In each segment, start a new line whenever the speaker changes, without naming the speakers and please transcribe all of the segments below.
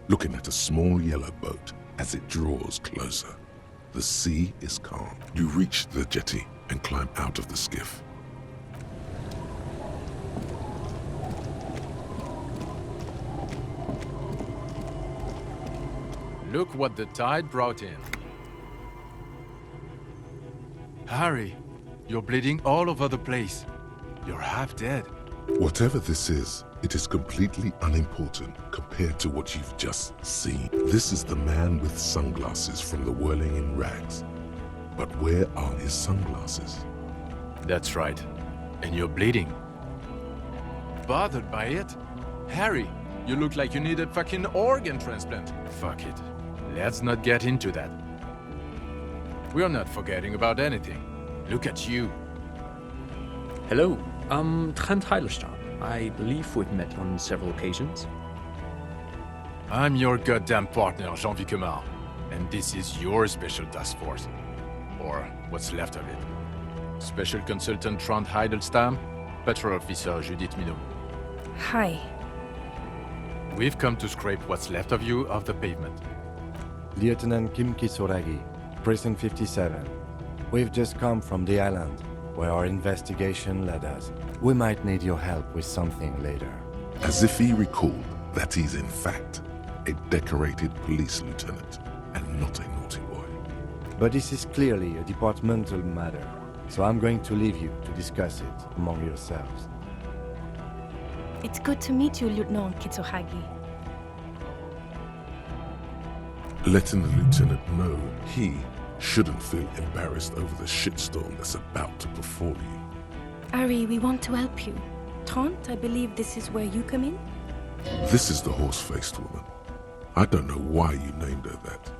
looking at a small yellow boat as it draws closer. The sea is calm. You reach the jetty and climb out of the skiff.
Look what the tide brought in. Harry, you're bleeding all over the place. You're half dead.
Whatever this is, it is completely unimportant compared to what you've just seen. This is the man with sunglasses from the Whirling in Rags. But where are his sunglasses?
That's right. And you're bleeding. Bothered by it? Harry, you look like you need a fucking organ transplant. Fuck it. Let's not get into that. We're not forgetting about anything. Look at you.
Hello, I'm Trent Heilerstam. I believe we've met on several occasions.
I'm your goddamn partner, Jean Vicomar. And this is your special task force. Or what's left of it. Special Consultant Trent Heilerstam, Patrol Officer Judith Minot.
Hi.
We've come to scrape what's left of you off the pavement.
Lieutenant Kim Kisoragi, Precinct 57. We've just come from the island, where our investigation led us. We might need your help with something later.
As if he recalled that he's in fact a decorated police lieutenant and not a naughty boy.
But this is clearly a departmental matter, so I'm going to leave you to discuss it among yourselves.
It's good to meet you, Lieutenant Kitsuhagi.
Letting the lieutenant know he shouldn't feel embarrassed over the shitstorm that's about to befall you.
Ari, we want to help you. Trent, I believe this is where you come in?
This is the horse-faced woman. I don't know why you named her that,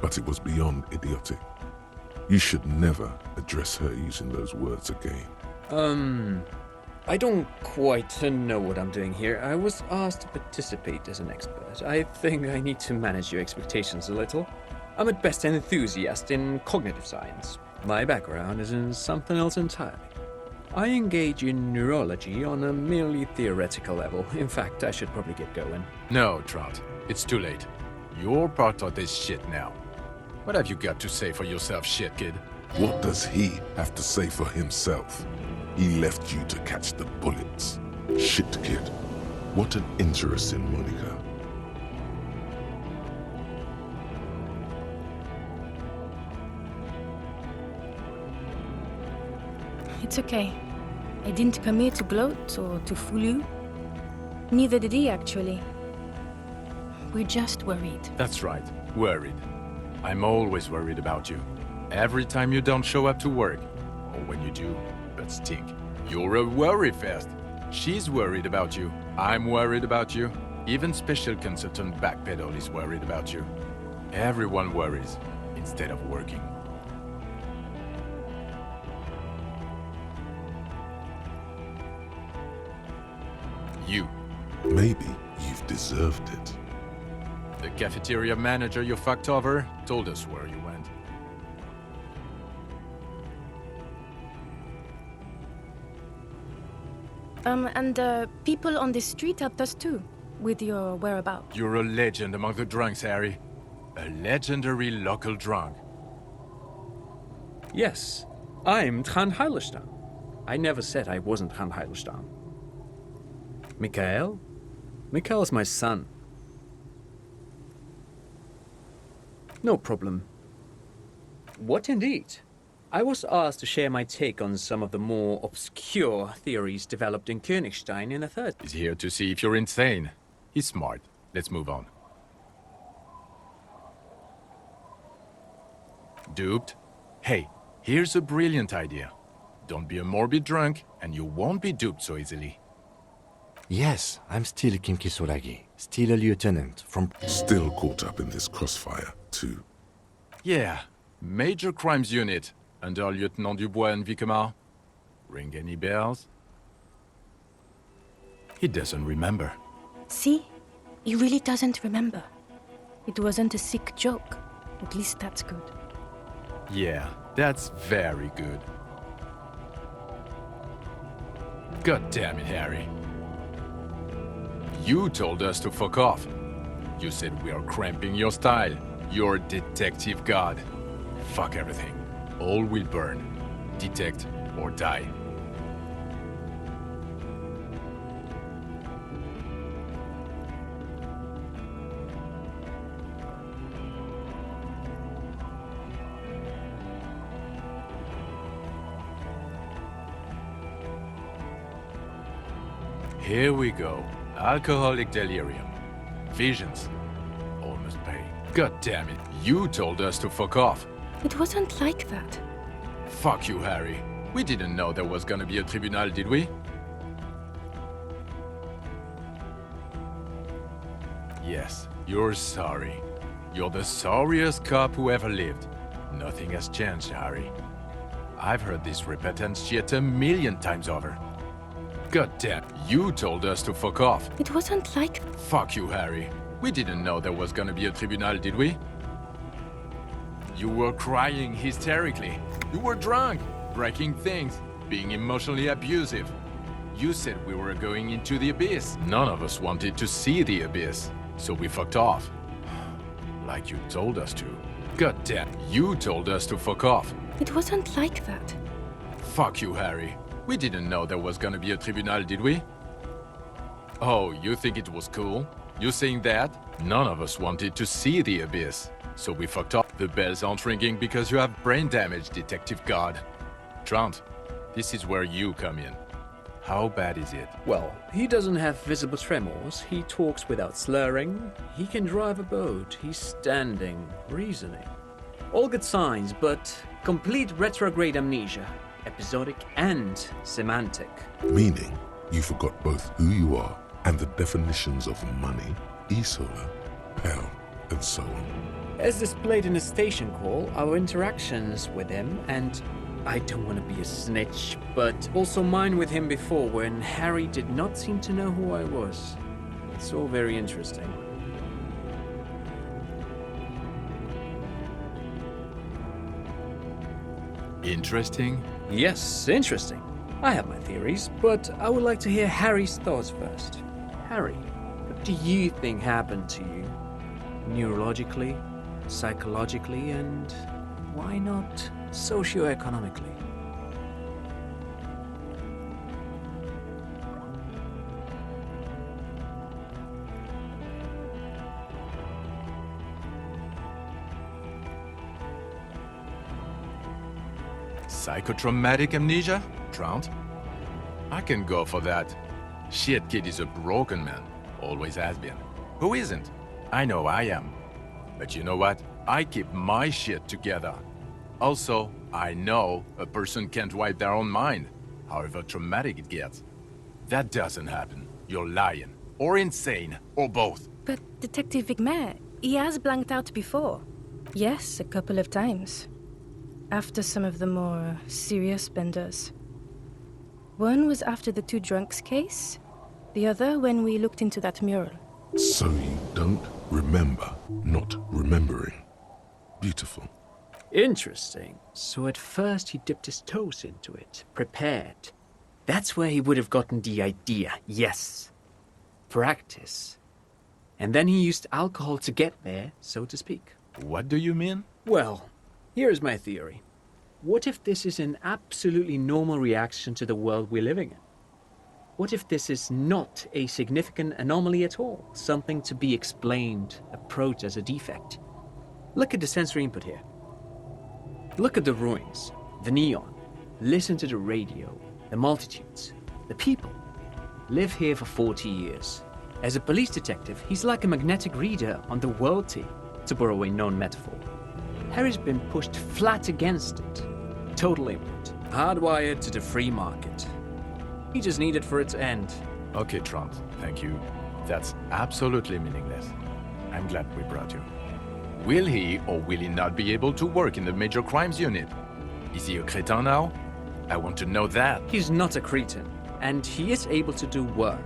but it was beyond idiotic. You should never address her using those words again.
I don't quite know what I'm doing here. I was asked to participate as an expert. I think I need to manage your expectations a little. I'm at best an enthusiast in cognitive science. My background is in something else entirely. I engage in neurology on a merely theoretical level. In fact, I should probably get going.
No, Trent. It's too late. You're part of this shit now. What have you got to say for yourself, shit kid?
What does he have to say for himself? He left you to catch the bullets. Shit kid. What an interesting moniker.
It's okay. I didn't come here to gloat or to fool you. Neither did he, actually. We're just worried.
That's right. Worried. I'm always worried about you. Every time you don't show up to work. Or when you do, but stink. You're a worry fest. She's worried about you. I'm worried about you. Even Special Consultant Backpedal is worried about you. Everyone worries instead of working. You.
Maybe you've deserved it.
The cafeteria manager you fucked over told us where you went.
And people on the street helped us too, with your whereabouts.
You're a legend among the drunks, Harry. A legendary local drunk.
Yes, I'm Trent Heilerstam. I never said I wasn't Trent Heilerstam. Mikhail? Mikhail's my son. No problem. What indeed? I was asked to share my take on some of the more obscure theories developed in Königstein in the 30s.
He's here to see if you're insane. He's smart. Let's move on. Duped? Hey, here's a brilliant idea. Don't be a morbid drunk, and you won't be duped so easily.
Yes, I'm still Kim Kisoragi, still a lieutenant from...
Still caught up in this crossfire, too.
Yeah, Major Crimes Unit, under Lieutenant Dubois and Vicomar. Ring any bells? He doesn't remember.
See? He really doesn't remember. It wasn't a sick joke. At least that's good.
Yeah, that's very good. God damn it, Harry. You told us to fuck off. You said we are cramping your style. You're detective god. Fuck everything. All will burn. Detect or die. Here we go. Alcoholic delirium. Visions. Almost pay. God damn it. You told us to fuck off.
It wasn't like that.
Fuck you, Harry. We didn't know there was gonna be a tribunal, did we? Yes, you're sorry. You're the sorriest cop who ever lived. Nothing has changed, Harry. I've heard this repentant shit a million times over. God damn, you told us to fuck off.
It wasn't like...
Fuck you, Harry. We didn't know there was gonna be a tribunal, did we? You were crying hysterically. You were drunk, breaking things, being emotionally abusive. You said we were going into the abyss. None of us wanted to see the abyss, so we fucked off. Like you told us to. God damn, you told us to fuck off.
It wasn't like that.
Fuck you, Harry. We didn't know there was gonna be a tribunal, did we? Oh, you think it was cool? You saying that? None of us wanted to see the abyss, so we fucked up. The bells aren't ringing because you have brain damage, Detective God. Trant, this is where you come in. How bad is it?
Well, he doesn't have visible tremors, he talks without slurring, he can drive a boat, he's standing, reasoning. All good signs, but complete retrograde amnesia, episodic and semantic.
Meaning, you forgot both who you are and the definitions of money, e-solar, pound, and so on.
As displayed in a station call, our interactions with him, and I don't want to be a snitch, but also mine with him before when Harry did not seem to know who I was. It's all very interesting.
Interesting?
Yes, interesting. I have my theories, but I would like to hear Harry's thoughts first. Harry, what do you think happened to you? Neurologically, psychologically, and why not socioeconomically?
Psychotraumatic amnesia? Trant? I can go for that. Shit, kid is a broken man. Always has been. Who isn't? I know I am. But you know what? I keep my shit together. Also, I know a person can't wipe their own mind, however traumatic it gets. That doesn't happen. You're lying. Or insane. Or both.
But Detective Vigmer, he has blanked out before. Yes, a couple of times. After some of the more serious benders. One was after the two drunks case, the other when we looked into that mural.
So you don't remember not remembering. Beautiful.
Interesting. So at first he dipped his toes into it, prepared. That's where he would have gotten the idea, yes. Practice. And then he used alcohol to get there, so to speak.
What do you mean?
Well, here's my theory. What if this is an absolutely normal reaction to the world we're living in? What if this is not a significant anomaly at all? Something to be explained, approached as a defect? Look at the sensory input here. Look at the ruins, the neon. Listen to the radio, the multitudes, the people. Live here for 40 years. As a police detective, he's like a magnetic reader on the world tape, to borrow a known metaphor. Harry's been pushed flat against it. Total input. Hardwired to the free market. He just needed for it to end.
Okay, Trant, thank you. That's absolutely meaningless. I'm glad we brought you. Will he or will he not be able to work in the major crimes unit? Is he a cretin now? I want to know that.
He's not a cretin, and he is able to do work.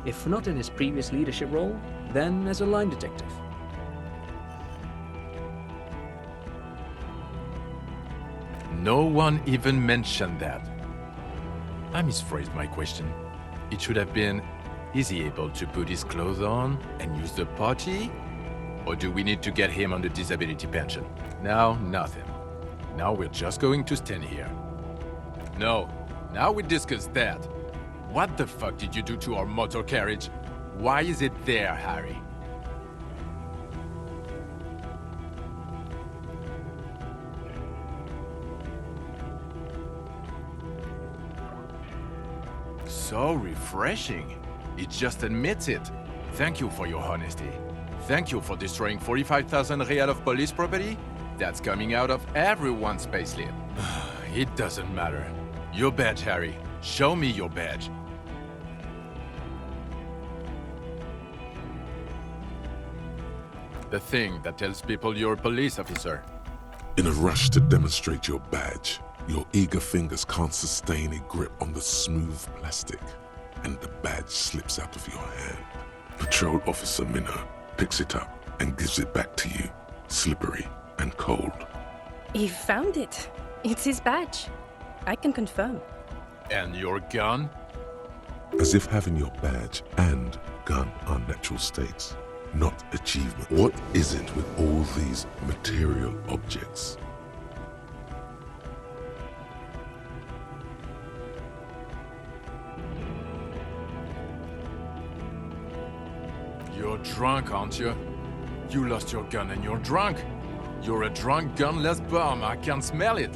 If not in his previous leadership role, then as a line detective.
No one even mentioned that. I misphrased my question. It should have been, is he able to put his clothes on and use the potty? Or do we need to get him on the disability pension? No, nothing. Now we're just going to stand here. No, now we discuss that. What the fuck did you do to our motor carriage? Why is it there, Harry? So refreshing. It just admits it. Thank you for your honesty. Thank you for destroying 45,000 real of police property. That's coming out of everyone's payslip. It doesn't matter. Your badge, Harry. Show me your badge. The thing that tells people you're a police officer.
In a rush to demonstrate your badge, your eager fingers can't sustain a grip on the smooth plastic, and the badge slips out of your hand. Patrol Officer Minnow picks it up and gives it back to you, slippery and cold.
He found it. It's his badge. I can confirm.
And your gun?
As if having your badge and gun are natural states, not achievement. What is it with all these material objects?
You're drunk, aren't you? You lost your gun and you're drunk. You're a drunk, gunless bum. I can smell it.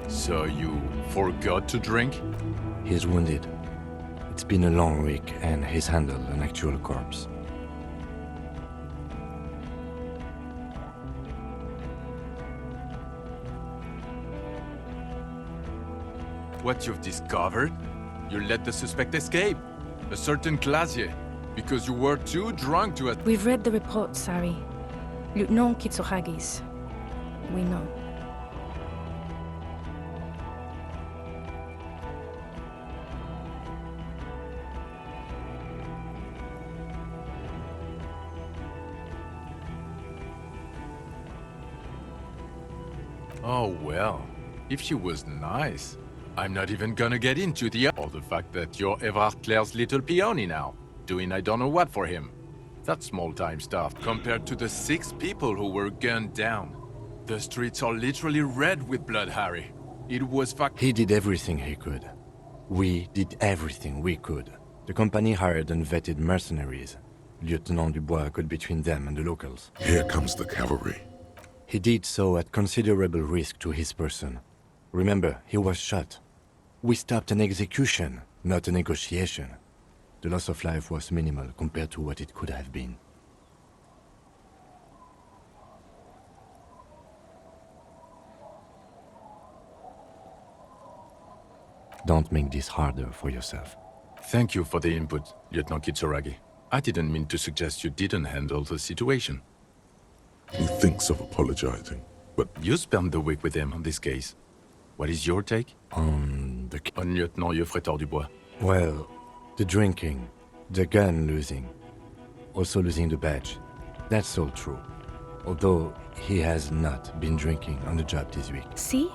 So you forgot to drink?
He's wounded. It's been a long week and he's handled an actual corpse.
What you've discovered? You let the suspect escape. A certain Clasier. Because you were too drunk to...
We've read the reports, Harry. Lieutenant Kitsuhagi's. We know.
Oh well, if she was nice. I'm not even gonna get into the... or the fact that you're Everard Claire's little peony now, doing I don't know what for him. That's small-time stuff compared to the 6 people who were gunned down. The streets are literally red with blood, Harry. It was
He did everything he could. We did everything we could. The company hired unvetted mercenaries. Lieutenant Dubois got between them and the locals.
Here comes the cavalry.
He did so at considerable risk to his person. Remember, he was shot. We stopped an execution, not a negotiation. The loss of life was minimal compared to what it could have been. Don't make this harder for yourself.
Thank you for the input, Lieutenant Kitsuragi. I didn't mean to suggest you didn't handle the situation.
He thinks of apologizing, but
You spent the week with him on this case. What is your take?
On
Lieutenant Geoffretor Dubois.
Well, the drinking, the gun losing, also losing the badge. That's all true. Although he has not been drinking on the job this week.
See?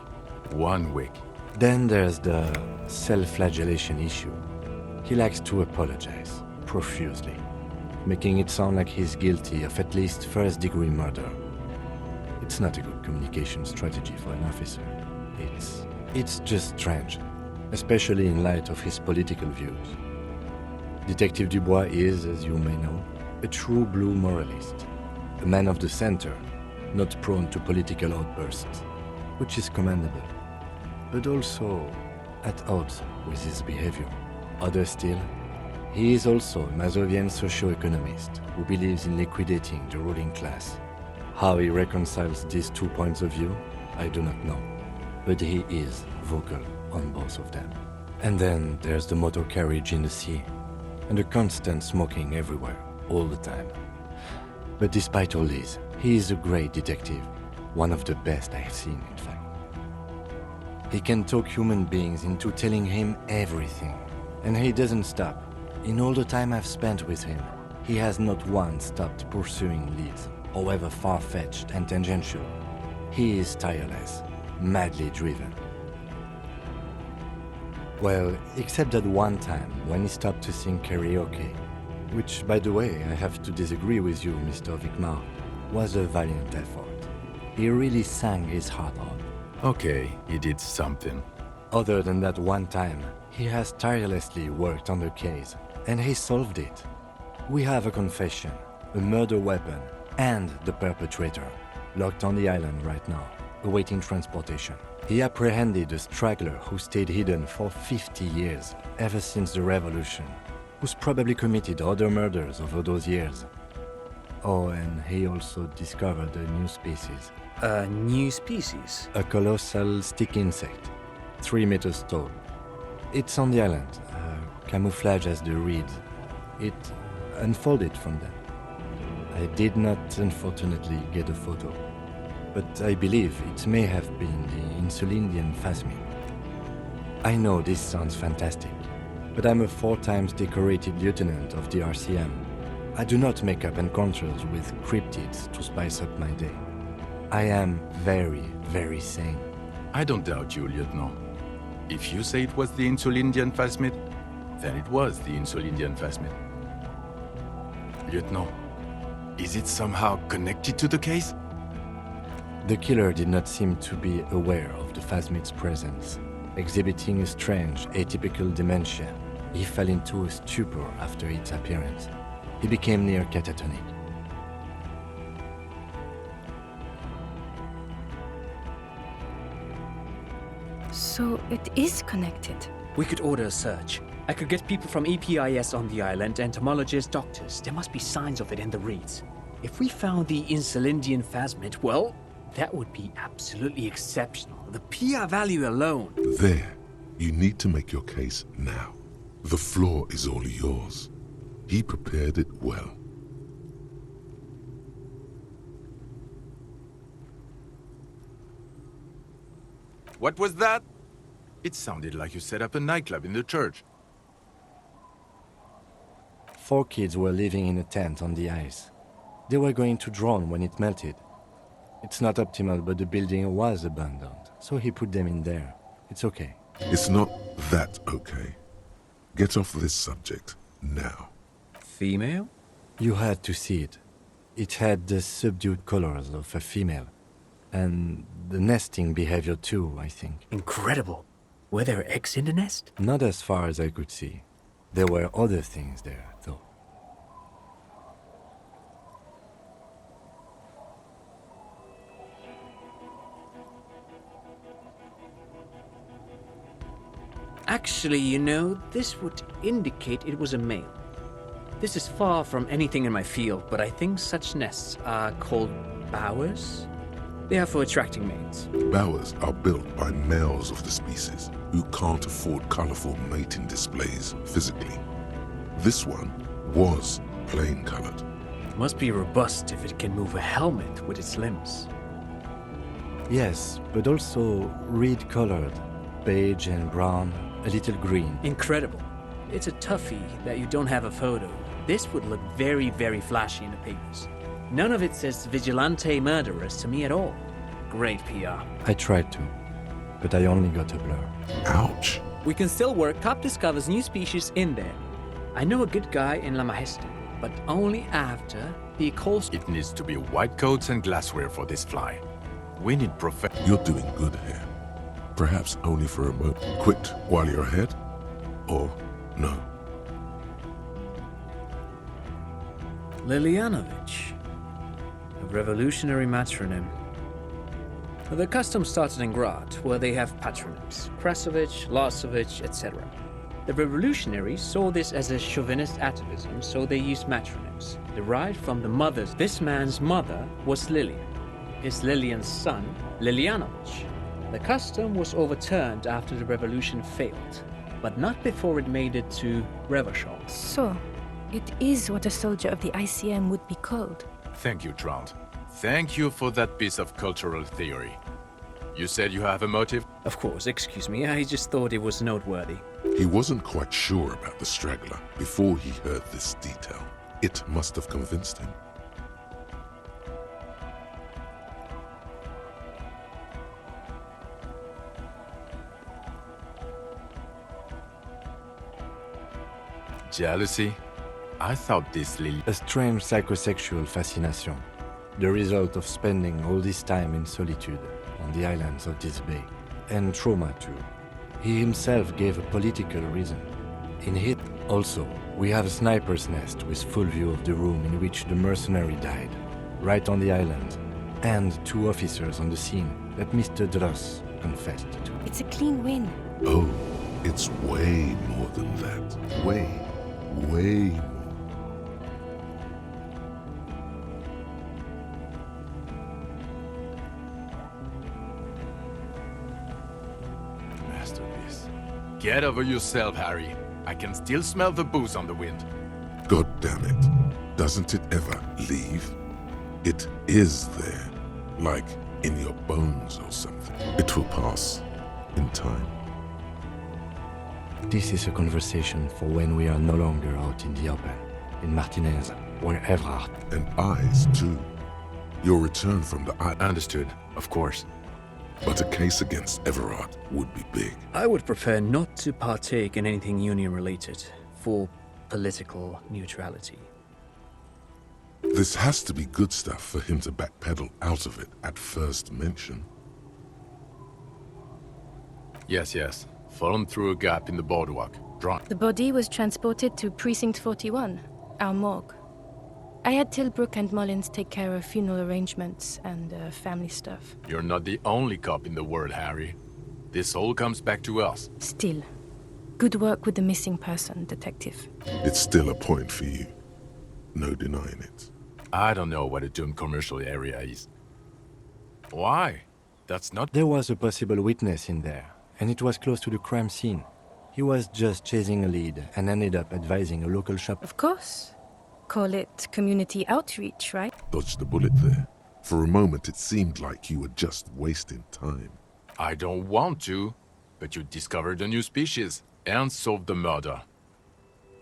1 week.
Then there's the self-flagellation issue. He likes to apologize, profusely, making it sound like he's guilty of at least first-degree murder. It's not a good communication strategy for an officer. It's just strange, especially in light of his political views. Detective Dubois is, as you may know, a true blue moralist, a man of the center, not prone to political outbursts, which is commendable, but also at odds with his behavior. Other still, he is also a Mazovian socio-economist who believes in liquidating the ruling class. How he reconciles these 2 points of view, I do not know, but he is vocal on both of them. And then there's the motor carriage in the sea, and the constant smoking everywhere, all the time. But despite all this, he is a great detective, one of the best I have seen, in fact. He can talk human beings into telling him everything, and he doesn't stop. In all the time I've spent with him, he has not once stopped pursuing leads, however far-fetched and tangential. He is tireless, madly driven. Well, except that one time when he stopped to sing karaoke which, by the way, I have to disagree with you, Mr. Vicmar, was a valiant effort. He really sang his heart out.
Okay, he did something.
Other than that one time, he has tirelessly worked on the case, and he solved it. We have a confession, a murder weapon, and the perpetrator, locked on the island right now, awaiting transportation. He apprehended a straggler who stayed hidden for 50 years, ever since the revolution, who's probably committed other murders over those years. Oh, and he also discovered a new species.
A new species?
A colossal stick insect, 3 meters tall. It's on the island, camouflage as the reeds. It unfolded from them. I did not, unfortunately, get a photo, but I believe it may have been the Insulindian Phasmid. I know this sounds fantastic, but I'm a 4 times decorated lieutenant of the RCM. I do not make up encounters with cryptids to spice up my day. I am very, very sane.
I don't doubt you, Lieutenant. If you say it was the Insulindian Phasmid, then it was the Insulindian Phasmid. Lieutenant, is it somehow connected to the case?
The killer did not seem to be aware of the Phasmid's presence. Exhibiting a strange, atypical dementia, he fell into a stupor after its appearance. He became near catatonic.
So it is connected.
We could order a search. I could get people from EPIS on the island, entomologists, doctors. There must be signs of it in the reeds. If we found the Insulindian Phasmid, well, that would be absolutely exceptional. The PR value alone.
There, you need to make your case now. The floor is all yours. He prepared it well.
What was that? It sounded like you set up a nightclub in the church.
4 kids were living in a tent on the ice. They were going to drown when it melted. It's not optimal, but the building was abandoned, so he put them in there. It's okay.
It's not that okay. Get off this subject now.
Female?
You had to see it. It had the subdued colors of a female. And the nesting behavior too, I think.
Incredible. Were there eggs in the nest?
Not as far as I could see. There were other things there, though.
Actually, you know, this would indicate it was a male. This is far from anything in my field, but I think such nests are called bowers. They are for attracting mates.
Bowers are built by males of the species who can't afford colorful mating displays physically. This one was plain colored.
It must be robust if it can move a helmet with its limbs.
Yes, but also reed-colored, beige and brown, a little green.
Incredible. It's a toughie that you don't have a photo. This would look very, very flashy in the papers. None of it says vigilante murderers to me at all. Great PR.
I tried to, but I only got a blur.
Ouch.
We can still work. Cop discovers new species in there. I know a good guy in La Majeste, but only after he calls.
It needs to be white coats and glassware for this fly. We need
You're doing good here. Perhaps only for a moment. Quit while you're ahead? Or no?
Lilianovich. A revolutionary matronym. The custom started in Grad, where they have patronyms. Krasovich, Lasovich, etc. The revolutionaries saw this as a chauvinist atavism, so they used matronyms, derived from the mothers. This man's mother was Lilian. His Lilian's son, Lilianovich. The custom was overturned after the revolution failed, but not before it made it to Revachol.
So, it is what a soldier of the ICM would be called.
Thank you, Trout. Thank you for that piece of cultural theory. You said you have a motive?
Of course, excuse me, I just thought it was noteworthy.
He wasn't quite sure about the straggler before he heard this detail. It must have convinced him.
Jealousy? I thought this Lily...
A strange psychosexual fascination, the result of spending all this time in solitude on the islands of this bay. And trauma too. He himself gave a political reason. In his... Also, we have a sniper's nest with full view of the room in which the mercenary died, right on the island, and 2 officers on the scene that Mr. Dross confessed to.
It's a clean win.
Oh, it's way more than that. Way more.
Masterpiece. Get over yourself, Harry. I can still smell the booze on the wind.
God damn it. Doesn't it ever leave? It is there. Like in your bones or something. It will pass. In time.
This is a conversation for when we are no longer out in the open, in Martinez, where Everard...
And eyes, too. Your return from the island.
Understood, of course.
But a case against Everard would be big.
I would prefer not to partake in anything Union-related, for political neutrality.
This has to be good stuff for him to backpedal out of it at first mention.
Yes. Fallen through a gap in the boardwalk. Drunk.
The body was transported to Precinct 41, our morgue. I had Tilbrook and Mullins take care of funeral arrangements and family stuff.
You're not the only cop in the world, Harry. This all comes back to us.
Still, good work with the missing person, Detective.
It's still a point for you. No denying it.
I don't know what a doomed commercial area is. Why? That's not...
There was a possible witness in there, and it was close to the crime scene. He was just chasing a lead and ended up advising a local shop.
Of course. Call it community outreach, right?
Dodged the bullet there. For a moment it seemed like you were just wasting time.
I don't want to, but you discovered a new species and solved the murder.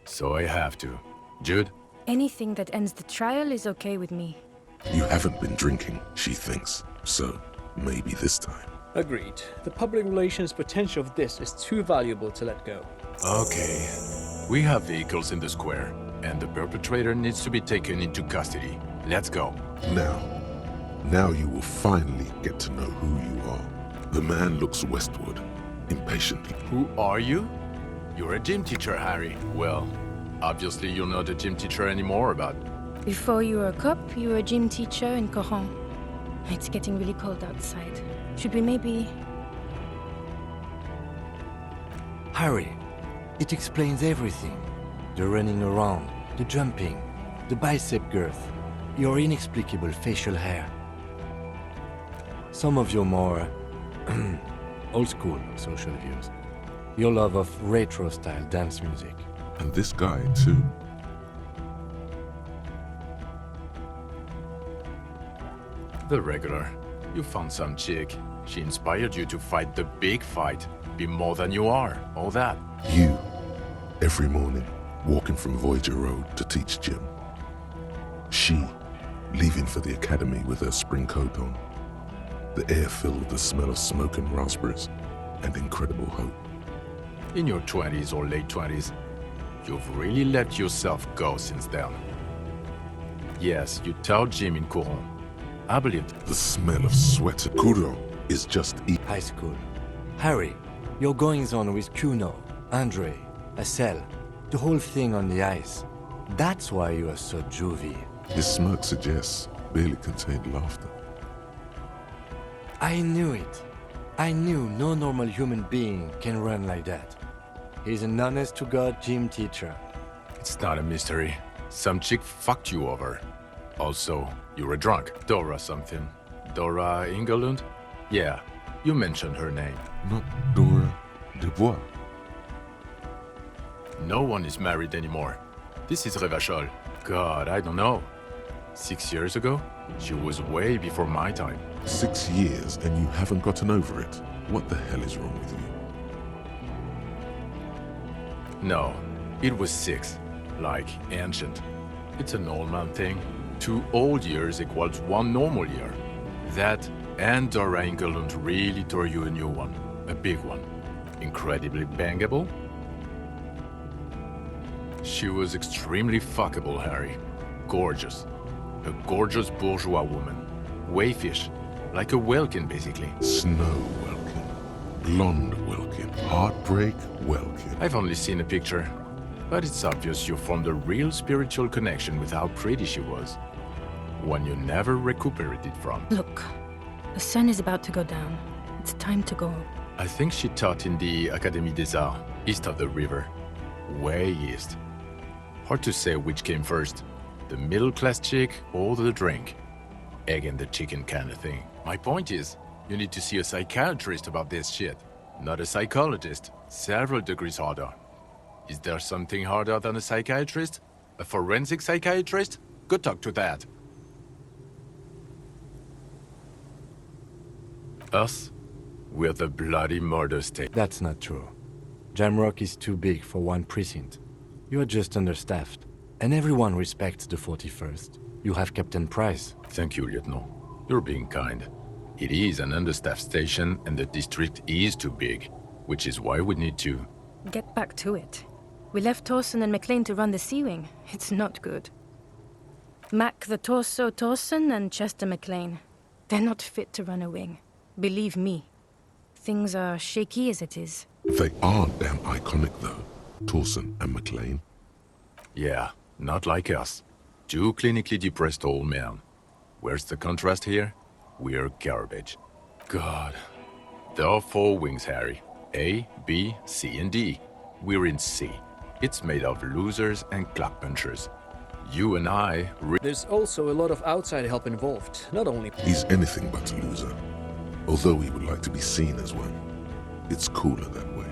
So I have to. Jude?
Anything that ends the trial is okay with me.
You haven't been drinking, she thinks. So, maybe this time.
Agreed. The public relations potential of this is too valuable to let go.
Okay. We have vehicles in the square, and the perpetrator needs to be taken into custody. Let's go.
Now you will finally get to know who you are. The man looks westward, impatiently.
Who are you? You're a gym teacher, Harry. Well, obviously you're not a gym teacher anymore, but...
Before you were a cop, you were a gym teacher in Coron. It's getting really cold outside. Should we maybe...
Harry, it explains everything. The running around, the jumping, the bicep girth, your inexplicable facial hair. Some of your more old-school social views. Your love of retro-style dance music.
And this guy, too.
The regular. You found some chick. She inspired you to fight the big fight. Be more than you are. All that.
You, every morning, walking from Voyager Road to teach gym. She, leaving for the academy with her spring coat on. The air filled with the smell of smoke and raspberries, and incredible hope.
In your 20s or late 20s, you've really let yourself go since then. Yes, you taught gym in Coron. I believed it.
The smell of sweat at Coron is just
High school. Harry, your goings-on with Kuno, Andre, Acel, the whole thing on the ice. That's why you are so juvie.
His smirk suggests barely contained laughter.
I knew it. I knew no normal human being can run like that. He's an honest-to-God gym teacher.
It's not a mystery. Some chick fucked you over. Also, you were drunk. Dora something. Dora Ingerlund? Yeah, you mentioned her name.
Not Dora Dubois.
No one is married anymore. This is Revachol. God, I don't know. 6 years ago? She was way before my time.
6 years and you haven't gotten over it. What the hell is wrong with you?
No, it was 6. Like ancient. It's an old man thing. 2 old years equals 1 normal year. That and Dora Ingerlund really tore you a new one. A big one. Incredibly bangable. She was extremely fuckable, Harry. Gorgeous. A gorgeous bourgeois woman. Wayfish. Like a Welkin, basically.
Snow Welkin. Blonde Welkin. Heartbreak Welkin.
I've only seen a picture, but it's obvious you formed a real spiritual connection with how pretty she was. One you never recuperated from.
Look, the sun is about to go down. It's time to go.
I think she taught in the Académie des Arts, east of the river. Way east. Hard to say which came first, the middle-class chick or the drink. Egg and the chicken kind of thing. My point is, you need to see a psychiatrist about this shit. Not a psychologist. Several degrees harder. Is there something harder than a psychiatrist? A forensic psychiatrist? Go talk to that. Us? We're the bloody murder state.
That's not true. Jamrock is too big for one precinct. You are just understaffed. And everyone respects the 41st. You have Captain Price.
Thank you, Lieutenant. You're being kind. It is an understaffed station and the district is too big, which is why we need to...
Get back to it. We left Torsen and McLean to run the Sea Wing. It's not good. Mac the Torso Torsen and Chester McLean. They're not fit to run a wing. Believe me. Things are shaky as it is.
They are damn iconic, though. Torsen and McLean.
Yeah, not like us. Two clinically depressed old men. Where's the contrast here? We're garbage. God. There are 4 wings, Harry. A, B, C, and D. We're in C. It's made of losers and clock punchers. You and I...
There's also a lot of outside help involved, not only...
He's anything but a loser. Although he would like to be seen as one. It's cooler that way.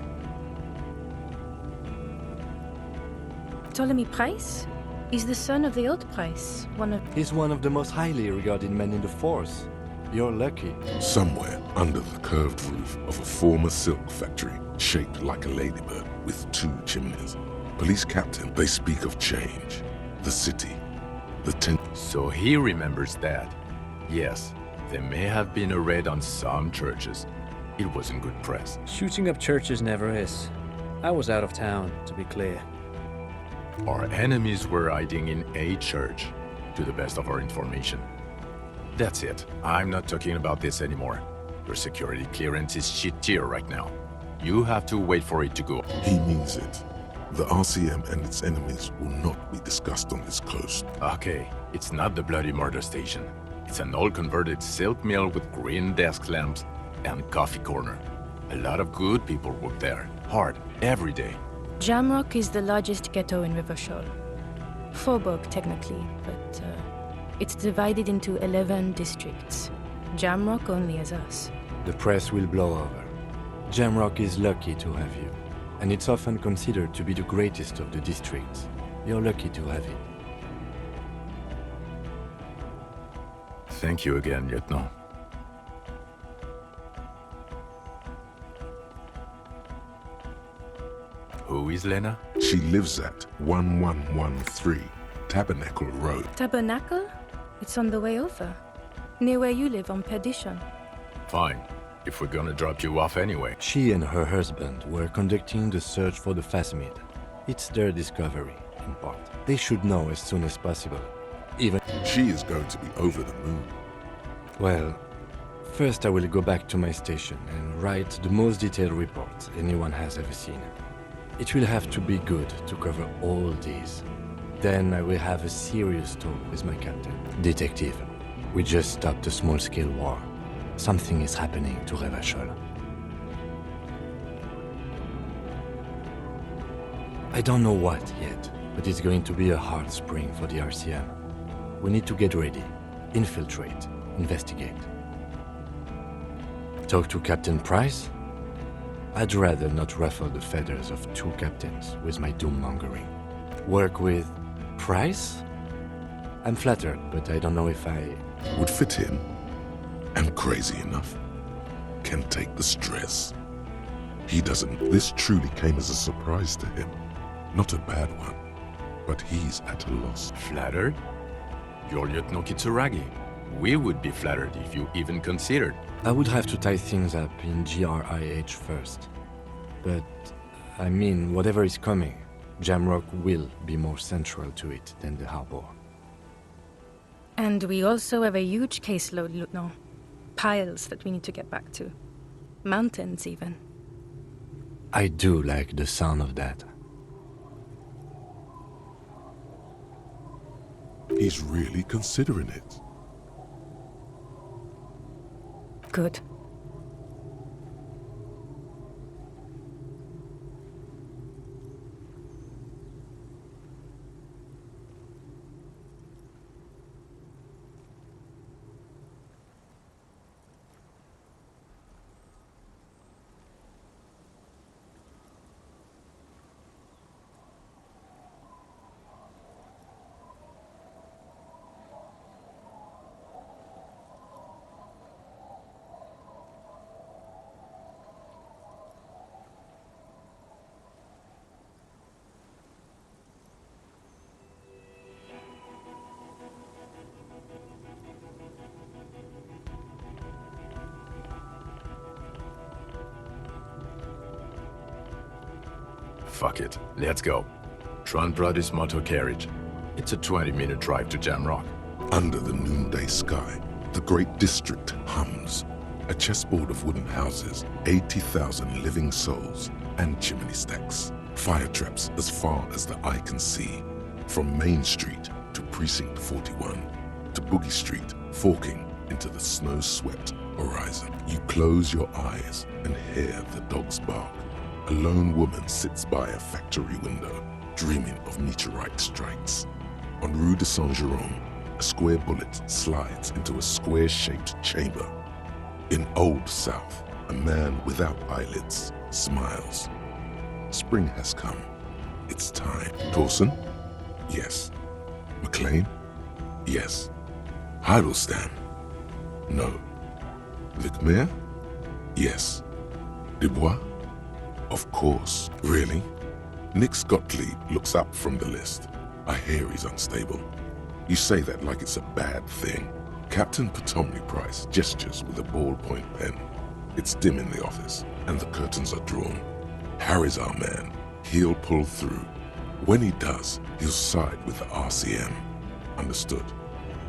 Ptolemy Price? He's the son of the old Price, one of...
He's one of the most highly regarded men in the force. You're lucky.
Somewhere under the curved roof of a former silk factory, shaped like a ladybird with 2 chimneys. Police captain, they speak of change. The city. The
So he remembers that. Yes, there may have been a raid on some churches. It wasn't good press.
Shooting up churches never is. I was out of town, to be clear.
Our enemies were hiding in a church, to the best of our information. That's it. I'm not talking about this anymore. Your security clearance is shit tier right now. You have to wait for it to go.
He means it. The RCM and its enemies will not be discussed on this coast.
Okay, it's not the bloody murder station. It's an old converted silk mill with green desk lamps and coffee corner. A lot of good people work there, hard, every day.
Jamrock is the largest ghetto in Rivershoal. Faubourg, technically, but it's divided into 11 districts. Jamrock only has us.
The press will blow over. Jamrock is lucky to have you, and it's often considered to be the greatest of the districts. You're lucky to have it.
Thank you again, Lieutenant. Who is Lena?
She lives at 1113 Tabernacle Road.
Tabernacle? It's on the way over. Near where you live on Perdition.
Fine, if we're gonna drop you off anyway.
She and her husband were conducting the search for the Phasmid. It's their discovery, in part. They should know as soon as possible. Even...
She is going to be over the moon.
Well, first I will go back to my station and write the most detailed report anyone has ever seen. It will have to be good to cover all these. Then I will have a serious talk with my captain. Detective, we just stopped a small-scale war. Something is happening to Revachol. I don't know what yet, but it's going to be a hard spring for the RCM. We need to get ready, infiltrate, investigate. Talk to Captain Price? I'd rather not ruffle the feathers of 2 captains with my doom-mongering. Work with Price? I'm flattered, but I don't know if I...
Would fit in. And crazy enough. Can take the stress. He doesn't. This truly came as a surprise to him. Not a bad one. But he's at a loss.
Flattered? You're Lieutenant Kitsuragi. We would be flattered if you even considered.
I would have to tie things up in GRIH first. But, I mean, whatever is coming, Jamrock will be more central to it than the harbor.
And we also have a huge caseload, Lieutenant. Piles that we need to get back to. Mountains, even.
I do like the sound of that.
He's really considering it.
Good.
Fuck it, let's go. Tron brought his motor carriage. It's a 20-minute drive to Jamrock.
Under the noonday sky, the great district hums. A chessboard of wooden houses, 80,000 living souls, and chimney stacks. Fire traps as far as the eye can see. From Main Street to Precinct 41, to Boogie Street, forking into the snow-swept horizon. You close your eyes and hear the dogs bark. A lone woman sits by a factory window, dreaming of meteorite strikes. On Rue de Saint-Jérôme, a square bullet slides into a square-shaped chamber. In Old South, a man without eyelids smiles. Spring has come. It's time. Dawson? Yes. McLean? Yes. Heidelstein? No. Vicmair? Yes. Dubois? Of course. Really? Nix Gottlieb looks up from the list. I hear he's unstable. You say that like it's a bad thing. Captain Potomny Price gestures with a ballpoint pen. It's dim in the office, and the curtains are drawn. Harry's our man. He'll pull through. When he does, he'll side with the RCM. Understood.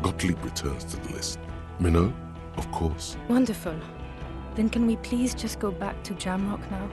Gottlieb returns to the list. Minot? Of course.
Wonderful. Then can we please just go back to Jamrock now?